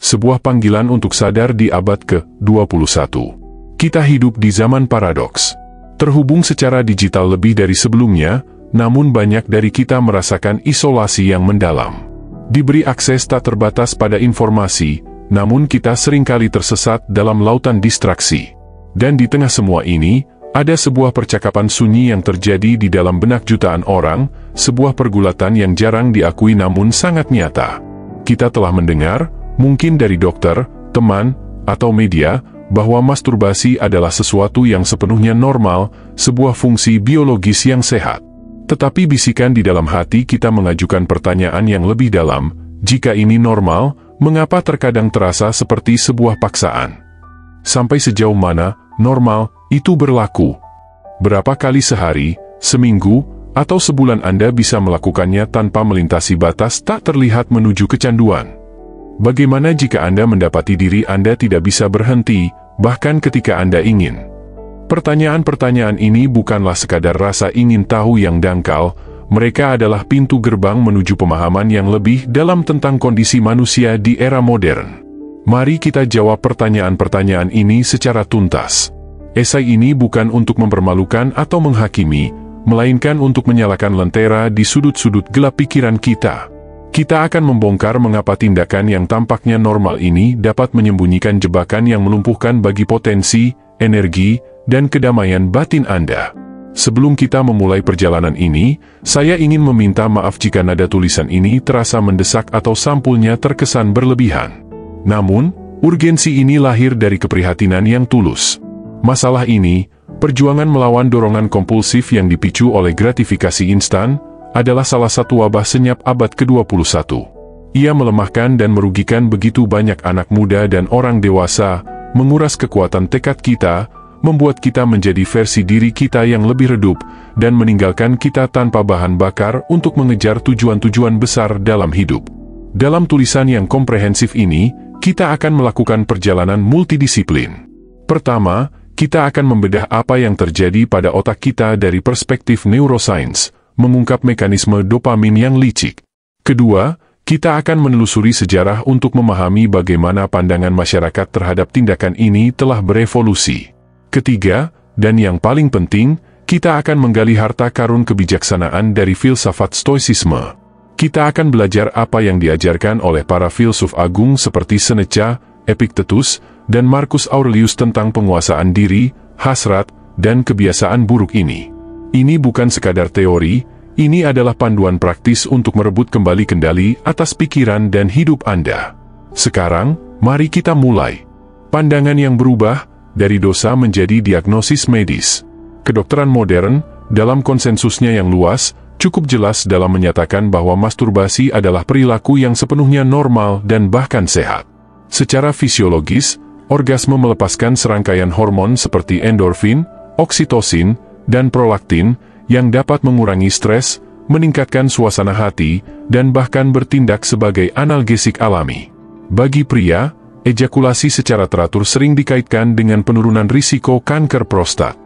sebuah panggilan untuk sadar di abad ke-21. Kita hidup di zaman paradoks. Terhubung secara digital lebih dari sebelumnya, namun banyak dari kita merasakan isolasi yang mendalam. Diberi akses tak terbatas pada informasi, namun kita seringkali tersesat dalam lautan distraksi. Dan di tengah semua ini, ada sebuah percakapan sunyi yang terjadi di dalam benak jutaan orang, sebuah pergulatan yang jarang diakui namun sangat nyata. Kita telah mendengar, mungkin dari dokter, teman, atau media, bahwa masturbasi adalah sesuatu yang sepenuhnya normal, sebuah fungsi biologis yang sehat. Tetapi bisikan di dalam hati kita mengajukan pertanyaan yang lebih dalam, jika ini normal, mengapa terkadang terasa seperti sebuah paksaan? Sampai sejauh mana normal itu berlaku? Berapa kali sehari, seminggu, atau sebulan Anda bisa melakukannya tanpa melintasi batas tak terlihat menuju kecanduan? Bagaimana jika Anda mendapati diri Anda tidak bisa berhenti, bahkan ketika Anda ingin? Pertanyaan-pertanyaan ini bukanlah sekadar rasa ingin tahu yang dangkal, mereka adalah pintu gerbang menuju pemahaman yang lebih dalam tentang kondisi manusia di era modern. Mari kita jawab pertanyaan-pertanyaan ini secara tuntas. Esai ini bukan untuk mempermalukan atau menghakimi, melainkan untuk menyalakan lentera di sudut-sudut gelap pikiran kita. Kita akan membongkar mengapa tindakan yang tampaknya normal ini dapat menyembunyikan jebakan yang melumpuhkan bagi potensi, energi, dan kedamaian batin Anda. Sebelum kita memulai perjalanan ini, saya ingin meminta maaf jika nada tulisan ini terasa mendesak atau sampulnya terkesan berlebihan. Namun, urgensi ini lahir dari keprihatinan yang tulus. Masalah ini, perjuangan melawan dorongan kompulsif yang dipicu oleh gratifikasi instan, adalah salah satu wabah senyap abad ke-21. Ia melemahkan dan merugikan begitu banyak anak muda dan orang dewasa, menguras kekuatan tekad kita, membuat kita menjadi versi diri kita yang lebih redup, dan meninggalkan kita tanpa bahan bakar untuk mengejar tujuan-tujuan besar dalam hidup. Dalam tulisan yang komprehensif ini, kita akan melakukan perjalanan multidisiplin. Pertama, kita akan membedah apa yang terjadi pada otak kita dari perspektif neuroscience, mengungkap mekanisme dopamin yang licik. Kedua, kita akan menelusuri sejarah untuk memahami bagaimana pandangan masyarakat terhadap tindakan ini telah berevolusi. Ketiga, dan yang paling penting, kita akan menggali harta karun kebijaksanaan dari filsafat stoicisme. Kita akan belajar apa yang diajarkan oleh para filsuf agung seperti Seneca, Epictetus, dan Marcus Aurelius tentang penguasaan diri, hasrat, dan kebiasaan buruk ini. Ini bukan sekadar teori, ini adalah panduan praktis untuk merebut kembali kendali atas pikiran dan hidup Anda. Sekarang, mari kita mulai. Pandangan yang berubah, dari dosa menjadi diagnosis medis. Kedokteran modern, dalam konsensusnya yang luas, cukup jelas dalam menyatakan bahwa masturbasi adalah perilaku yang sepenuhnya normal dan bahkan sehat. Secara fisiologis, orgasme melepaskan serangkaian hormon seperti endorfin, oksitosin, dan prolaktin, yang dapat mengurangi stres, meningkatkan suasana hati, dan bahkan bertindak sebagai analgesik alami. Bagi pria, ejakulasi secara teratur sering dikaitkan dengan penurunan risiko kanker prostat.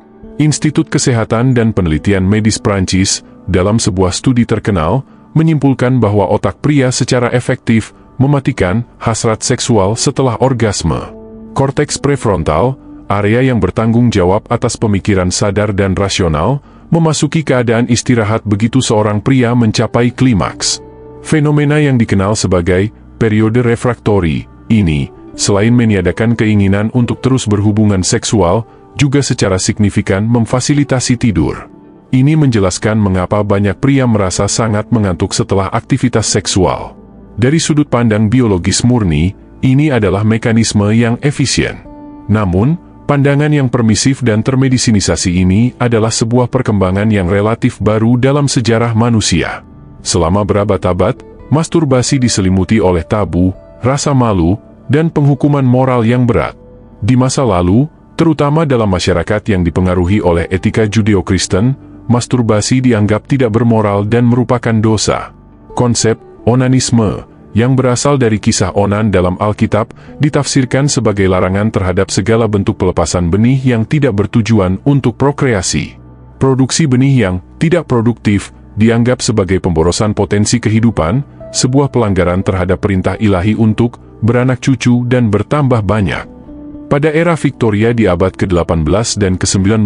Institut Kesehatan dan Penelitian Medis Prancis, dalam sebuah studi terkenal, menyimpulkan bahwa otak pria secara efektif mematikan hasrat seksual setelah orgasme. Korteks prefrontal, area yang bertanggung jawab atas pemikiran sadar dan rasional, memasuki keadaan istirahat begitu seorang pria mencapai klimaks. Fenomena yang dikenal sebagai periode refraktori ini, selain meniadakan keinginan untuk terus berhubungan seksual, juga secara signifikan memfasilitasi tidur. Ini menjelaskan mengapa banyak pria merasa sangat mengantuk setelah aktivitas seksual. Dari sudut pandang biologis murni, ini adalah mekanisme yang efisien. Namun, pandangan yang permisif dan termedisinisasi ini adalah sebuah perkembangan yang relatif baru dalam sejarah manusia. Selama berabad-abad, masturbasi diselimuti oleh tabu, rasa malu, dan penghukuman moral yang berat. Di masa lalu, terutama dalam masyarakat yang dipengaruhi oleh etika Judeo-Kristen, masturbasi dianggap tidak bermoral dan merupakan dosa. Konsep onanisme, yang berasal dari kisah Onan dalam Alkitab, ditafsirkan sebagai larangan terhadap segala bentuk pelepasan benih yang tidak bertujuan untuk prokreasi. Produksi benih yang tidak produktif dianggap sebagai pemborosan potensi kehidupan, sebuah pelanggaran terhadap perintah ilahi untuk beranak cucu dan bertambah banyak. Pada era Victoria di abad ke-18 dan ke-19,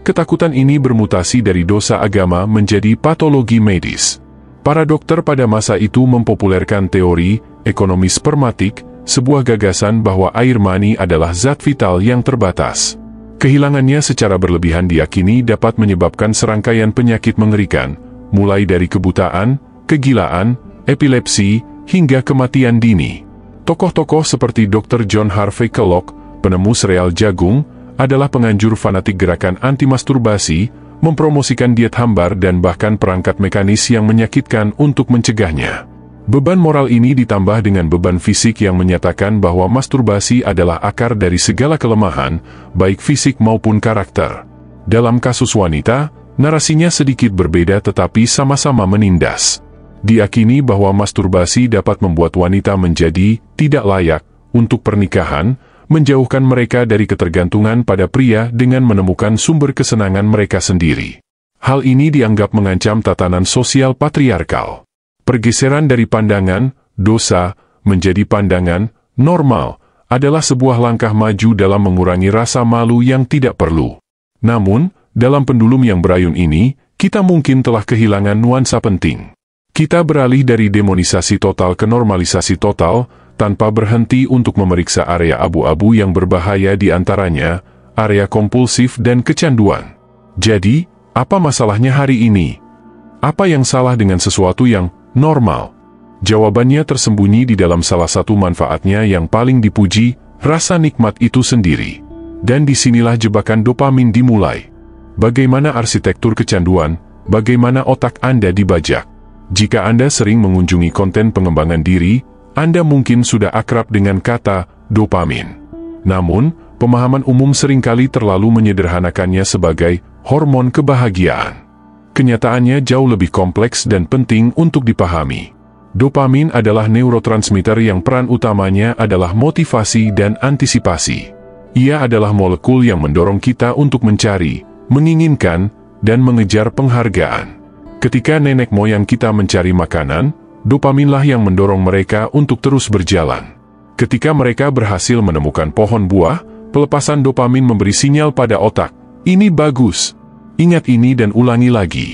ketakutan ini bermutasi dari dosa agama menjadi patologi medis. Para dokter pada masa itu mempopulerkan teori ekonomi spermatik, sebuah gagasan bahwa air mani adalah zat vital yang terbatas. Kehilangannya secara berlebihan diyakini dapat menyebabkan serangkaian penyakit mengerikan, mulai dari kebutaan, kegilaan, epilepsi, hingga kematian dini. Tokoh-tokoh seperti Dr. John Harvey Kellogg, penemu sereal jagung, adalah penganjur fanatik gerakan anti-masturbasi, mempromosikan diet hambar dan bahkan perangkat mekanis yang menyakitkan untuk mencegahnya. Beban moral ini ditambah dengan beban fisik yang menyatakan bahwa masturbasi adalah akar dari segala kelemahan, baik fisik maupun karakter. Dalam kasus wanita, narasinya sedikit berbeda tetapi sama-sama menindas. Diyakini bahwa masturbasi dapat membuat wanita menjadi tidak layak untuk pernikahan, menjauhkan mereka dari ketergantungan pada pria dengan menemukan sumber kesenangan mereka sendiri. Hal ini dianggap mengancam tatanan sosial patriarkal. Pergeseran dari pandangan dosa menjadi pandangan normal adalah sebuah langkah maju dalam mengurangi rasa malu yang tidak perlu. Namun, dalam pendulum yang berayun ini, kita mungkin telah kehilangan nuansa penting. Kita beralih dari demonisasi total ke normalisasi total, tanpa berhenti untuk memeriksa area abu-abu yang berbahaya di antaranya, area kompulsif dan kecanduan. Jadi, apa masalahnya hari ini? Apa yang salah dengan sesuatu yang normal? Jawabannya tersembunyi di dalam salah satu manfaatnya yang paling dipuji, rasa nikmat itu sendiri. Dan disinilah jebakan dopamin dimulai. Bagaimana arsitektur kecanduan, bagaimana otak Anda dibajak. Jika Anda sering mengunjungi konten pengembangan diri, Anda mungkin sudah akrab dengan kata dopamin. Namun, pemahaman umum seringkali terlalu menyederhanakannya sebagai hormon kebahagiaan. Kenyataannya jauh lebih kompleks dan penting untuk dipahami. Dopamin adalah neurotransmitter yang peran utamanya adalah motivasi dan antisipasi. Ia adalah molekul yang mendorong kita untuk mencari, menginginkan, dan mengejar penghargaan. Ketika nenek moyang kita mencari makanan, dopaminlah yang mendorong mereka untuk terus berjalan. Ketika mereka berhasil menemukan pohon buah, pelepasan dopamin memberi sinyal pada otak, ini bagus. Ingat ini dan ulangi lagi.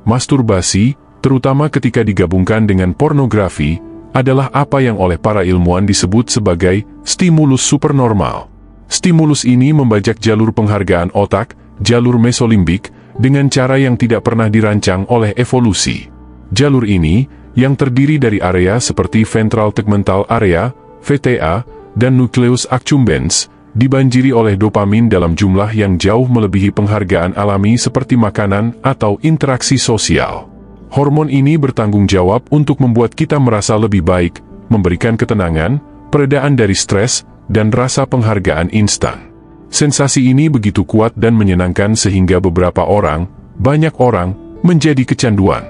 Masturbasi, terutama ketika digabungkan dengan pornografi, adalah apa yang oleh para ilmuwan disebut sebagai stimulus supernormal. Stimulus ini membajak jalur penghargaan otak, jalur mesolimbik, dengan cara yang tidak pernah dirancang oleh evolusi. Jalur ini, yang terdiri dari area seperti ventral tegmental area, VTA, dan nucleus accumbens, dibanjiri oleh dopamin dalam jumlah yang jauh melebihi penghargaan alami seperti makanan atau interaksi sosial. Hormon ini bertanggung jawab untuk membuat kita merasa lebih baik, memberikan ketenangan, peredaan dari stres, dan rasa penghargaan instan. Sensasi ini begitu kuat dan menyenangkan sehingga beberapa orang, banyak orang, menjadi kecanduan.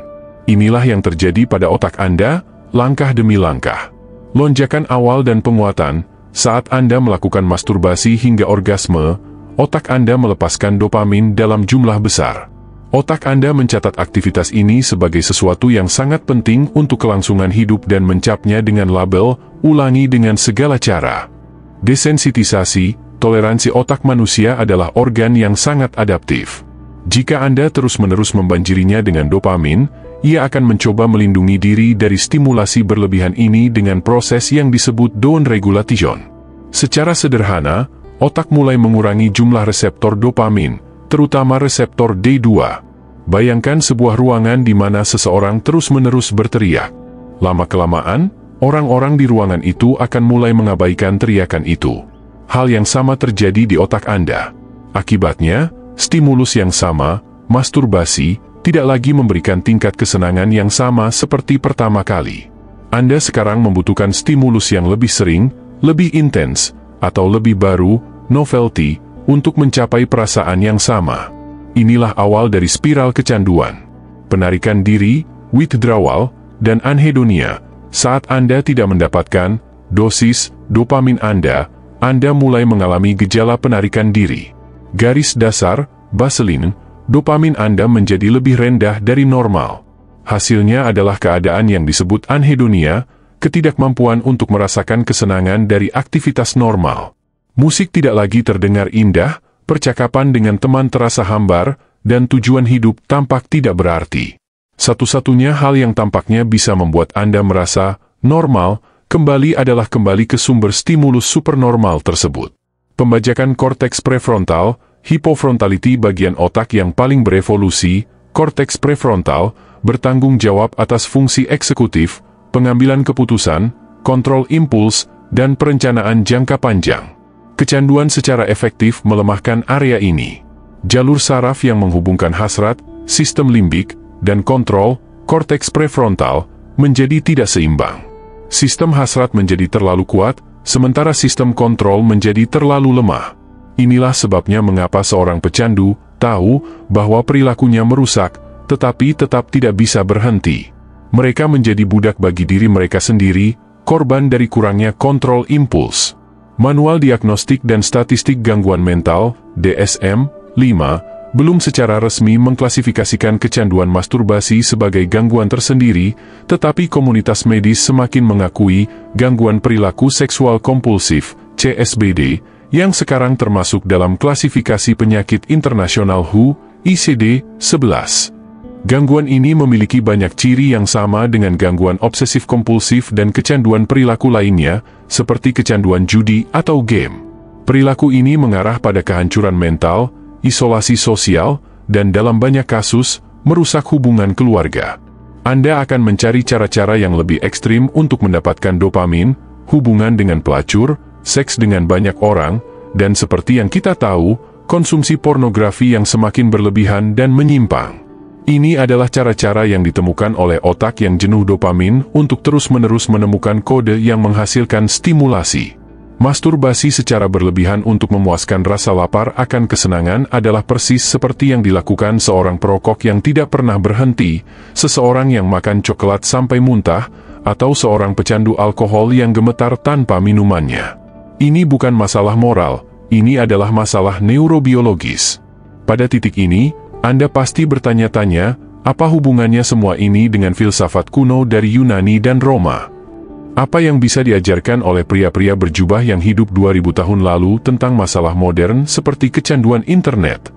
Inilah yang terjadi pada otak Anda, langkah demi langkah. Lonjakan awal dan penguatan, saat Anda melakukan masturbasi hingga orgasme, otak Anda melepaskan dopamin dalam jumlah besar. Otak Anda mencatat aktivitas ini sebagai sesuatu yang sangat penting untuk kelangsungan hidup dan mencapnya dengan label, ulangi dengan segala cara. Desensitisasi, toleransi otak manusia adalah organ yang sangat adaptif. Jika Anda terus-menerus membanjirinya dengan dopamin, ia akan mencoba melindungi diri dari stimulasi berlebihan ini dengan proses yang disebut down regulation. Secara sederhana, otak mulai mengurangi jumlah reseptor dopamin, terutama reseptor D2. Bayangkan sebuah ruangan di mana seseorang terus-menerus berteriak. Lama-kelamaan, orang-orang di ruangan itu akan mulai mengabaikan teriakan itu. Hal yang sama terjadi di otak Anda. Akibatnya, stimulus yang sama, masturbasi, tidak lagi memberikan tingkat kesenangan yang sama seperti pertama kali. Anda sekarang membutuhkan stimulus yang lebih sering, lebih intens, atau lebih baru, novelty, untuk mencapai perasaan yang sama. Inilah awal dari spiral kecanduan. Penarikan diri, withdrawal, dan anhedonia. Saat Anda tidak mendapatkan dosis dopamin Anda mulai mengalami gejala penarikan diri. Garis dasar, baseline, dopamin Anda menjadi lebih rendah dari normal. Hasilnya adalah keadaan yang disebut anhedonia, ketidakmampuan untuk merasakan kesenangan dari aktivitas normal. Musik tidak lagi terdengar indah, percakapan dengan teman terasa hambar, dan tujuan hidup tampak tidak berarti. Satu-satunya hal yang tampaknya bisa membuat Anda merasa normal kembali adalah kembali ke sumber stimulus supernormal tersebut. Pembajakan korteks prefrontal, hipofrontality bagian otak yang paling berevolusi, korteks prefrontal, bertanggung jawab atas fungsi eksekutif, pengambilan keputusan, kontrol impuls, dan perencanaan jangka panjang. Kecanduan secara efektif melemahkan area ini. Jalur saraf yang menghubungkan hasrat, sistem limbik, dan kontrol, korteks prefrontal, menjadi tidak seimbang. Sistem hasrat menjadi terlalu kuat, sementara sistem kontrol menjadi terlalu lemah. Inilah sebabnya mengapa seorang pecandu tahu bahwa perilakunya merusak, tetapi tetap tidak bisa berhenti. Mereka menjadi budak bagi diri mereka sendiri, korban dari kurangnya kontrol impuls. Manual Diagnostik dan Statistik Gangguan Mental, DSM-5, belum secara resmi mengklasifikasikan kecanduan masturbasi sebagai gangguan tersendiri, tetapi komunitas medis semakin mengakui gangguan perilaku seksual kompulsif, CSBD, yang sekarang termasuk dalam klasifikasi penyakit internasional WHO, ICD-11. Gangguan ini memiliki banyak ciri yang sama dengan gangguan obsesif-kompulsif dan kecanduan perilaku lainnya, seperti kecanduan judi atau game. Perilaku ini mengarah pada kehancuran mental, isolasi sosial, dan dalam banyak kasus, merusak hubungan keluarga. Anda akan mencari cara-cara yang lebih ekstrim untuk mendapatkan dopamin, hubungan dengan pelacur, seks dengan banyak orang, dan seperti yang kita tahu, konsumsi pornografi yang semakin berlebihan dan menyimpang. Ini adalah cara-cara yang ditemukan oleh otak yang jenuh dopamin untuk terus-menerus menemukan kode yang menghasilkan stimulasi. Masturbasi secara berlebihan untuk memuaskan rasa lapar akan kesenangan adalah persis seperti yang dilakukan seorang perokok yang tidak pernah berhenti, seseorang yang makan coklat sampai muntah, atau seorang pecandu alkohol yang gemetar tanpa minumannya. Ini bukan masalah moral, ini adalah masalah neurobiologis. Pada titik ini, Anda pasti bertanya-tanya, apa hubungannya semua ini dengan filsafat kuno dari Yunani dan Roma? Apa yang bisa diajarkan oleh pria-pria berjubah yang hidup 2000 tahun lalu tentang masalah modern seperti kecanduan internet?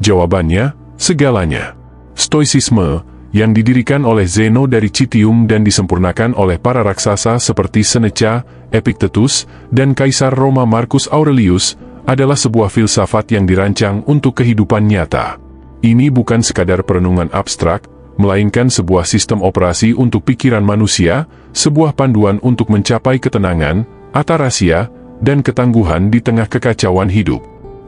Jawabannya, segalanya. Stoicisme, yang didirikan oleh Zeno dari Citium dan disempurnakan oleh para raksasa seperti Seneca, Epictetus, dan Kaisar Roma Marcus Aurelius, adalah sebuah filsafat yang dirancang untuk kehidupan nyata. Ini bukan sekadar perenungan abstrak, melainkan sebuah sistem operasi untuk pikiran manusia, sebuah panduan untuk mencapai ketenangan, atarasia, dan ketangguhan di tengah kekacauan hidup.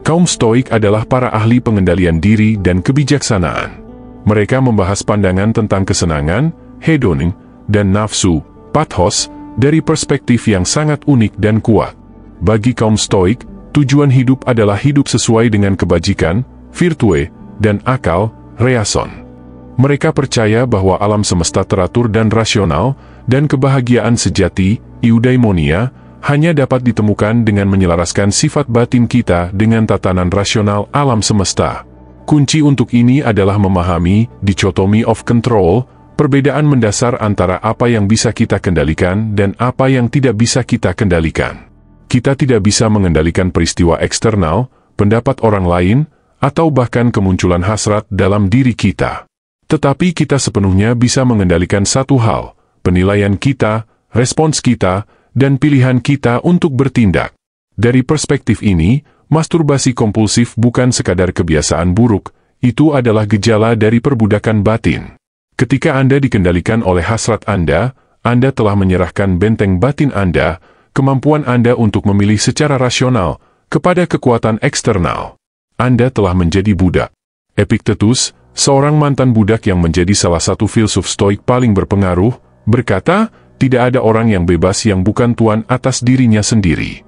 Kaum Stoik adalah para ahli pengendalian diri dan kebijaksanaan. Mereka membahas pandangan tentang kesenangan, hedoning, dan nafsu, pathos, dari perspektif yang sangat unik dan kuat. Bagi kaum Stoik, tujuan hidup adalah hidup sesuai dengan kebajikan, virtue, dan akal, raison. Mereka percaya bahwa alam semesta teratur dan rasional, dan kebahagiaan sejati, eudaimonia, hanya dapat ditemukan dengan menyelaraskan sifat batin kita dengan tatanan rasional alam semesta. Kunci untuk ini adalah memahami dichotomy of control, perbedaan mendasar antara apa yang bisa kita kendalikan dan apa yang tidak bisa kita kendalikan. Kita tidak bisa mengendalikan peristiwa eksternal, pendapat orang lain, atau bahkan kemunculan hasrat dalam diri kita. Tetapi kita sepenuhnya bisa mengendalikan satu hal, penilaian kita, respons kita, dan pilihan kita untuk bertindak. Dari perspektif ini, masturbasi kompulsif bukan sekadar kebiasaan buruk, itu adalah gejala dari perbudakan batin. Ketika Anda dikendalikan oleh hasrat Anda telah menyerahkan benteng batin Anda, kemampuan Anda untuk memilih secara rasional, kepada kekuatan eksternal. Anda telah menjadi budak. Epictetus, seorang mantan budak yang menjadi salah satu filsuf Stoik paling berpengaruh, berkata, tidak ada orang yang bebas yang bukan tuan atas dirinya sendiri.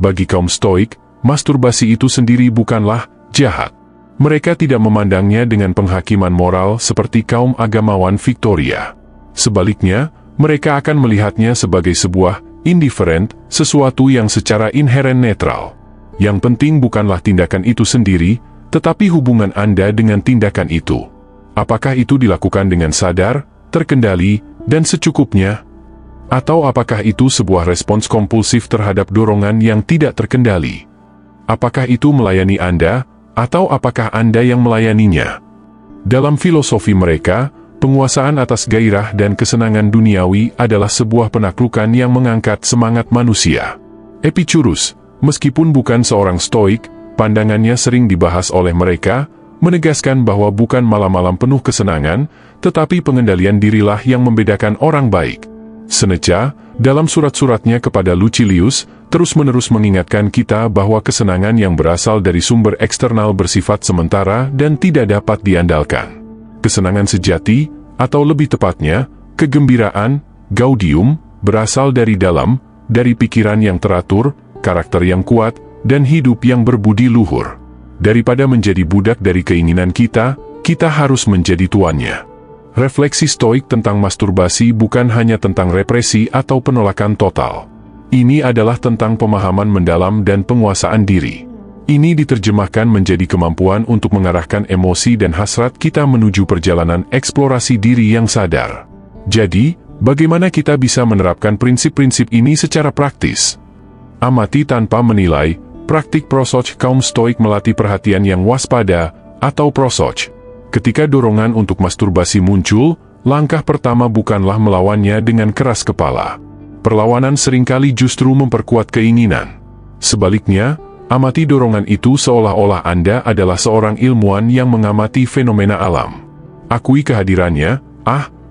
Bagi kaum Stoik, masturbasi itu sendiri bukanlah jahat. Mereka tidak memandangnya dengan penghakiman moral seperti kaum agamawan Victoria. Sebaliknya, mereka akan melihatnya sebagai sebuah indifferent, sesuatu yang secara inheren netral. Yang penting bukanlah tindakan itu sendiri, tetapi hubungan Anda dengan tindakan itu. Apakah itu dilakukan dengan sadar, terkendali, dan secukupnya? Atau apakah itu sebuah respons kompulsif terhadap dorongan yang tidak terkendali? Apakah itu melayani Anda, atau apakah Anda yang melayaninya? Dalam filosofi mereka, penguasaan atas gairah dan kesenangan duniawi adalah sebuah penaklukan yang mengangkat semangat manusia. Epicurus, meskipun bukan seorang stoik, pandangannya sering dibahas oleh mereka, menegaskan bahwa bukan malam-malam penuh kesenangan, tetapi pengendalian dirilah yang membedakan orang baik. Seneca, dalam surat-suratnya kepada Lucilius, terus-menerus mengingatkan kita bahwa kesenangan yang berasal dari sumber eksternal bersifat sementara dan tidak dapat diandalkan. Kesenangan sejati, atau lebih tepatnya, kegembiraan, gaudium, berasal dari dalam, dari pikiran yang teratur, karakter yang kuat, dan hidup yang berbudi luhur. Daripada menjadi budak dari keinginan kita harus menjadi tuannya. Refleksi stoik tentang masturbasi bukan hanya tentang represi atau penolakan total. Ini adalah tentang pemahaman mendalam dan penguasaan diri. Ini diterjemahkan menjadi kemampuan untuk mengarahkan emosi dan hasrat kita menuju perjalanan eksplorasi diri yang sadar. Jadi, bagaimana kita bisa menerapkan prinsip-prinsip ini secara praktis? Amati tanpa menilai. Praktik prosoch kaum stoik melatih perhatian yang waspada, atau prosoch. Ketika dorongan untuk masturbasi muncul, langkah pertama bukanlah melawannya dengan keras kepala. Perlawanan seringkali justru memperkuat keinginan. Sebaliknya, amati dorongan itu seolah-olah Anda adalah seorang ilmuwan yang mengamati fenomena alam. Akui kehadirannya,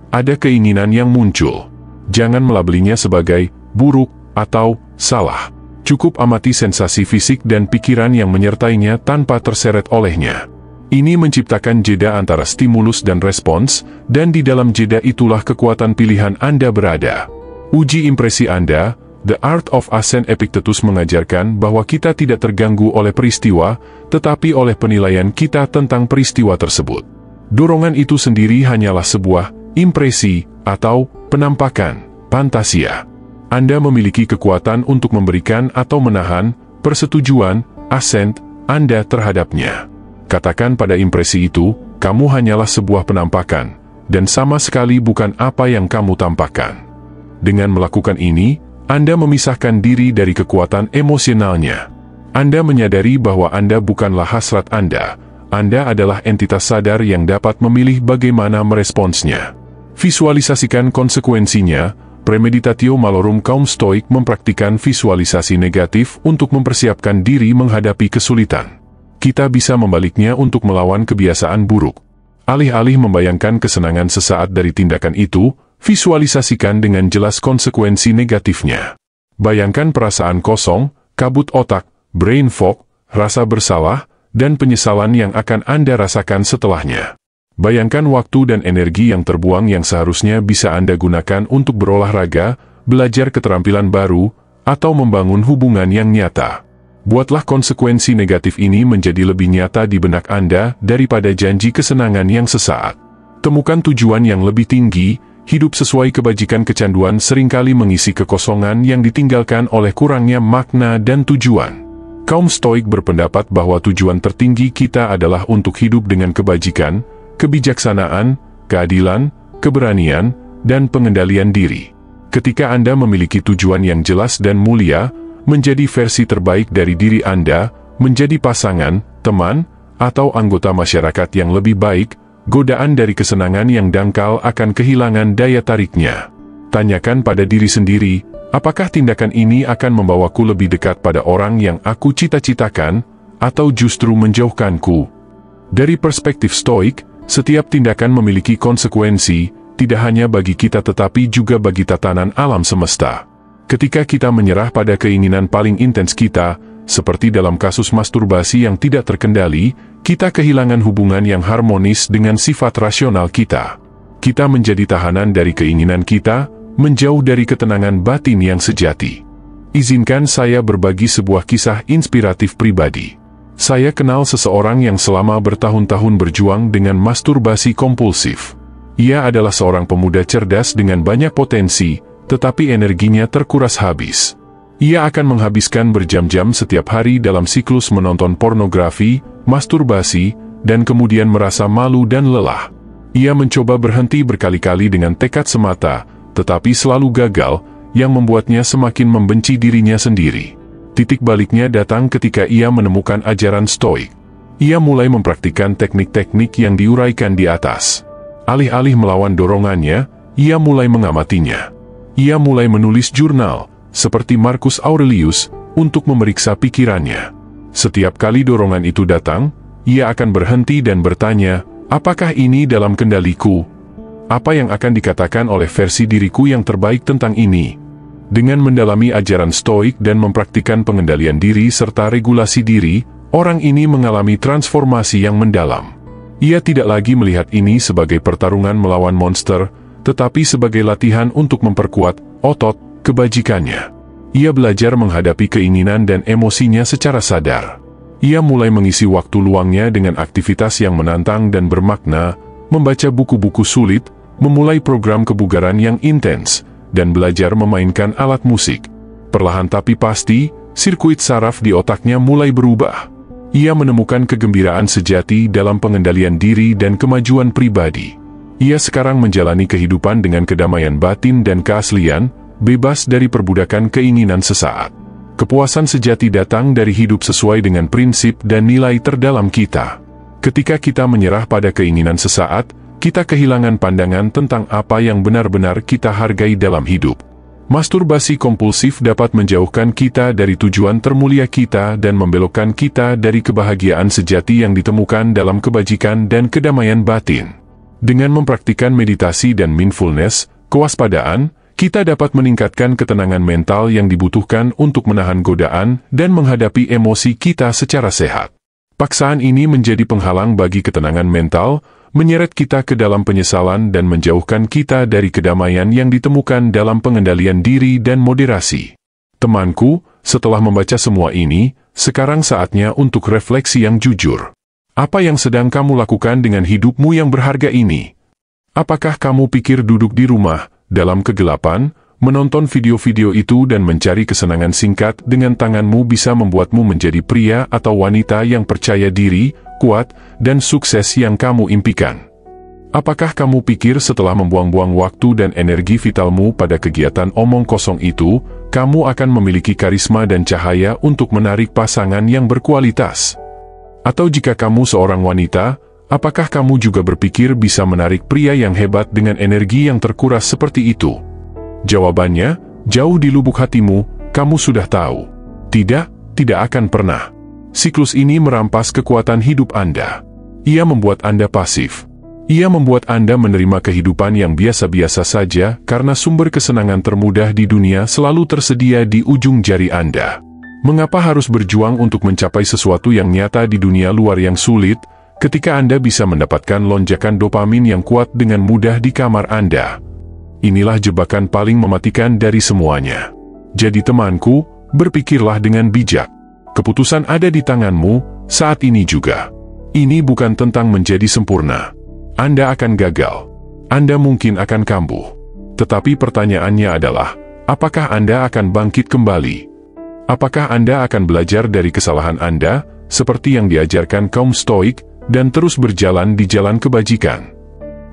ada keinginan yang muncul. Jangan melabelinya sebagai buruk atau salah. Cukup amati sensasi fisik dan pikiran yang menyertainya tanpa terseret olehnya. Ini menciptakan jeda antara stimulus dan respons, dan di dalam jeda itulah kekuatan pilihan Anda berada. Uji impresi Anda. The Art of Ascent Epictetus mengajarkan bahwa kita tidak terganggu oleh peristiwa, tetapi oleh penilaian kita tentang peristiwa tersebut. Dorongan itu sendiri hanyalah sebuah impresi atau penampakan, fantasia. Anda memiliki kekuatan untuk memberikan atau menahan persetujuan, assent, Anda terhadapnya. Katakan pada impresi itu, kamu hanyalah sebuah penampakan, dan sama sekali bukan apa yang kamu tampakkan. Dengan melakukan ini, Anda memisahkan diri dari kekuatan emosionalnya. Anda menyadari bahwa Anda bukanlah hasrat Anda adalah entitas sadar yang dapat memilih bagaimana meresponsnya. Visualisasikan konsekuensinya. Premeditatio malorum kaum stoik mempraktikkan visualisasi negatif untuk mempersiapkan diri menghadapi kesulitan. Kita bisa membaliknya untuk melawan kebiasaan buruk. Alih-alih membayangkan kesenangan sesaat dari tindakan itu, visualisasikan dengan jelas konsekuensi negatifnya. Bayangkan perasaan kosong, kabut otak, brain fog, rasa bersalah, dan penyesalan yang akan Anda rasakan setelahnya. Bayangkan waktu dan energi yang terbuang yang seharusnya bisa Anda gunakan untuk berolahraga, belajar keterampilan baru, atau membangun hubungan yang nyata. Buatlah konsekuensi negatif ini menjadi lebih nyata di benak Anda daripada janji kesenangan yang sesaat. Temukan tujuan yang lebih tinggi. Hidup sesuai kebajikan kecanduan seringkali mengisi kekosongan yang ditinggalkan oleh kurangnya makna dan tujuan. Kaum stoik berpendapat bahwa tujuan tertinggi kita adalah untuk hidup dengan kebajikan, kebijaksanaan, keadilan, keberanian, dan pengendalian diri. Ketika Anda memiliki tujuan yang jelas dan mulia, menjadi versi terbaik dari diri Anda, menjadi pasangan, teman, atau anggota masyarakat yang lebih baik, godaan dari kesenangan yang dangkal akan kehilangan daya tariknya. Tanyakan pada diri sendiri, apakah tindakan ini akan membawaku lebih dekat pada orang yang aku cita-citakan, atau justru menjauhkanku? Dari perspektif stoik, setiap tindakan memiliki konsekuensi, tidak hanya bagi kita tetapi juga bagi tatanan alam semesta. Ketika kita menyerah pada keinginan paling intens kita, seperti dalam kasus masturbasi yang tidak terkendali, kita kehilangan hubungan yang harmonis dengan sifat rasional kita. Kita menjadi tahanan dari keinginan kita, menjauh dari ketenangan batin yang sejati. Izinkan saya berbagi sebuah kisah inspiratif pribadi. Saya kenal seseorang yang selama bertahun-tahun berjuang dengan masturbasi kompulsif. Ia adalah seorang pemuda cerdas dengan banyak potensi, tetapi energinya terkuras habis. Ia akan menghabiskan berjam-jam setiap hari dalam siklus menonton pornografi, masturbasi, dan kemudian merasa malu dan lelah. Ia mencoba berhenti berkali-kali dengan tekad semata, tetapi selalu gagal, yang membuatnya semakin membenci dirinya sendiri. Titik baliknya datang ketika ia menemukan ajaran Stoik. Ia mulai mempraktikkan teknik-teknik yang diuraikan di atas. Alih-alih melawan dorongannya, ia mulai mengamatinya. Ia mulai menulis jurnal, seperti Marcus Aurelius, untuk memeriksa pikirannya. Setiap kali dorongan itu datang, ia akan berhenti dan bertanya, apakah ini dalam kendaliku? Apa yang akan dikatakan oleh versi diriku yang terbaik tentang ini? Dengan mendalami ajaran Stoik dan mempraktikkan pengendalian diri serta regulasi diri, orang ini mengalami transformasi yang mendalam. Ia tidak lagi melihat ini sebagai pertarungan melawan monster, tetapi sebagai latihan untuk memperkuat otot kebajikannya. Ia belajar menghadapi keinginan dan emosinya secara sadar. Ia mulai mengisi waktu luangnya dengan aktivitas yang menantang dan bermakna, membaca buku-buku sulit, memulai program kebugaran yang intens, dan belajar memainkan alat musik. Perlahan tapi pasti, sirkuit saraf di otaknya mulai berubah. Ia menemukan kegembiraan sejati dalam pengendalian diri dan kemajuan pribadi. Ia sekarang menjalani kehidupan dengan kedamaian batin dan keaslian, bebas dari perbudakan keinginan sesaat. Kepuasan sejati datang dari hidup sesuai dengan prinsip dan nilai terdalam kita. Ketika kita menyerah pada keinginan sesaat, kita kehilangan pandangan tentang apa yang benar-benar kita hargai dalam hidup. Masturbasi kompulsif dapat menjauhkan kita dari tujuan termulia kita dan membelokkan kita dari kebahagiaan sejati yang ditemukan dalam kebajikan dan kedamaian batin. Dengan mempraktikkan meditasi dan mindfulness, kewaspadaan, kita dapat meningkatkan ketenangan mental yang dibutuhkan untuk menahan godaan dan menghadapi emosi kita secara sehat. Paksaan ini menjadi penghalang bagi ketenangan mental, menyeret kita ke dalam penyesalan dan menjauhkan kita dari kedamaian yang ditemukan dalam pengendalian diri dan moderasi. Temanku, setelah membaca semua ini, sekarang saatnya untuk refleksi yang jujur. Apa yang sedang kamu lakukan dengan hidupmu yang berharga ini? Apakah kamu pikir duduk di rumah, dalam kegelapan, menonton video-video itu dan mencari kesenangan singkat dengan tanganmu bisa membuatmu menjadi pria atau wanita yang percaya diri, kuat, dan sukses yang kamu impikan? Apakah kamu pikir setelah membuang-buang waktu dan energi vitalmu pada kegiatan omong kosong itu, kamu akan memiliki karisma dan cahaya untuk menarik pasangan yang berkualitas? Atau jika kamu seorang wanita, apakah kamu juga berpikir bisa menarik pria yang hebat dengan energi yang terkuras seperti itu? Jawabannya, jauh di lubuk hatimu, kamu sudah tahu. Tidak akan pernah. Siklus ini merampas kekuatan hidup Anda. Ia membuat Anda pasif. Ia membuat Anda menerima kehidupan yang biasa-biasa saja karena sumber kesenangan termudah di dunia selalu tersedia di ujung jari Anda. Mengapa harus berjuang untuk mencapai sesuatu yang nyata di dunia luar yang sulit, ketika Anda bisa mendapatkan lonjakan dopamin yang kuat dengan mudah di kamar Anda? Inilah jebakan paling mematikan dari semuanya. Jadi temanku, berpikirlah dengan bijak. Keputusan ada di tanganmu, saat ini juga. Ini bukan tentang menjadi sempurna. Anda akan gagal. Anda mungkin akan kambuh. Tetapi pertanyaannya adalah, apakah Anda akan bangkit kembali? Apakah Anda akan belajar dari kesalahan Anda, seperti yang diajarkan kaum Stoik, dan terus berjalan di jalan kebajikan?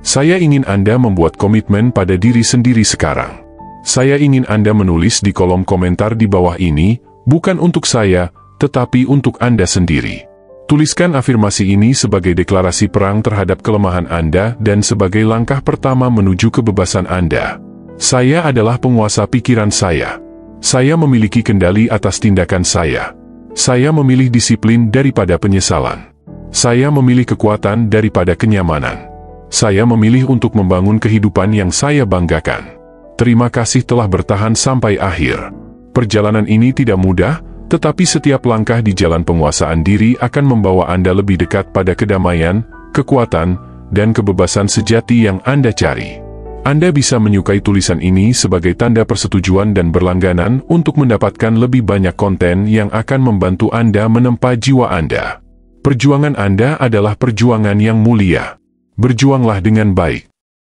Saya ingin Anda membuat komitmen pada diri sendiri sekarang. Saya ingin Anda menulis di kolom komentar di bawah ini, bukan untuk saya, tetapi untuk Anda sendiri. Tuliskan afirmasi ini sebagai deklarasi perang terhadap kelemahan Anda dan sebagai langkah pertama menuju kebebasan Anda. Saya adalah penguasa pikiran saya. Saya memiliki kendali atas tindakan saya. Saya memilih disiplin daripada penyesalan. Saya memilih kekuatan daripada kenyamanan. Saya memilih untuk membangun kehidupan yang saya banggakan. Terima kasih telah bertahan sampai akhir. Perjalanan ini tidak mudah, tetapi setiap langkah di jalan penguasaan diri akan membawa Anda lebih dekat pada kedamaian, kekuatan, dan kebebasan sejati yang Anda cari. Anda bisa menyukai tulisan ini sebagai tanda persetujuan dan berlangganan untuk mendapatkan lebih banyak konten yang akan membantu Anda menempa jiwa Anda. Perjuangan Anda adalah perjuangan yang mulia. Berjuanglah dengan baik.